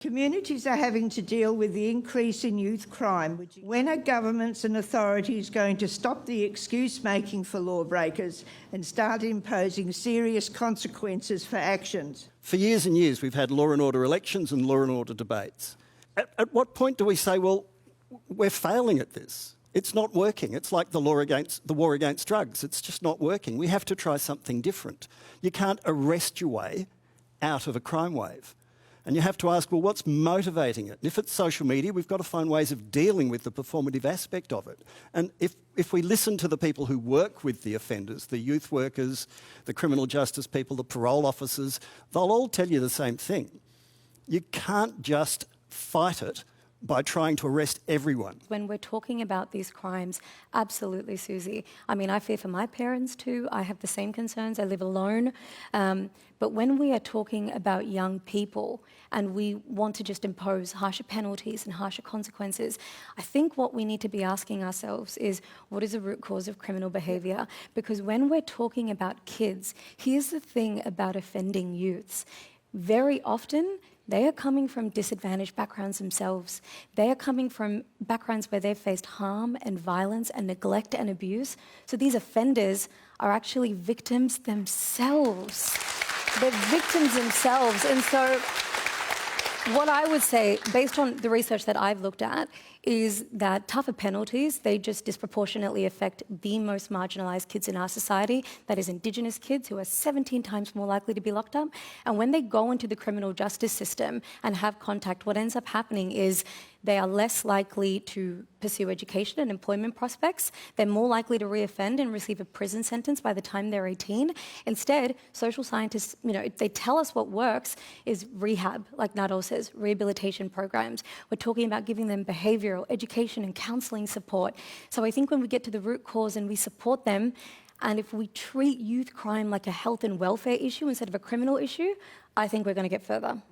Communities are having to deal with the increase in youth crime. When are governments and authorities going to stop the excuse-making for lawbreakers and start imposing serious consequences for actions? For years and years, we've had law and order elections and law and order debates. At what point do we say, well, we're failing at this? It's not working. It's like the war against drugs. It's just not working. We have to try something different. You can't arrest your way out of a crime wave. And you have to ask, well, what's motivating it? And if it's social media, we've got to find ways of dealing with the performative aspect of it. And if we listen to the people who work with the offenders, the youth workers, the criminal justice people, the parole officers, they'll all tell you the same thing. You can't just fight it by trying to arrest everyone. When we're talking about these crimes, absolutely, Susie. I mean, I fear for my parents too. I have the same concerns. I live alone. But when we are talking about young people and we want to just impose harsher penalties and harsher consequences, I think what we need to be asking ourselves is, what is the root cause of criminal behaviour? Because when we're talking about kids, here's the thing about offending youths. Very often, they are coming from disadvantaged backgrounds themselves. They are coming from backgrounds where they've faced harm and violence and neglect and abuse. So these offenders are actually victims themselves. They're victims themselves. And so what I would say, based on the research that I've looked at, is that tougher penalties, they just disproportionately affect the most marginalised kids in our society, that is Indigenous kids, who are 17 times more likely to be locked up. And when they go into the criminal justice system and have contact, what ends up happening is they are less likely to pursue education and employment prospects. They're more likely to reoffend and receive a prison sentence by the time they're 18. Instead, social scientists, they tell us what works is rehab, like Nadal says, rehabilitation programs. We're talking about giving them behavioural, education and counselling support. So I think when we get to the root cause and we support them, and if we treat youth crime like a health and welfare issue instead of a criminal issue, I think we're going to get further.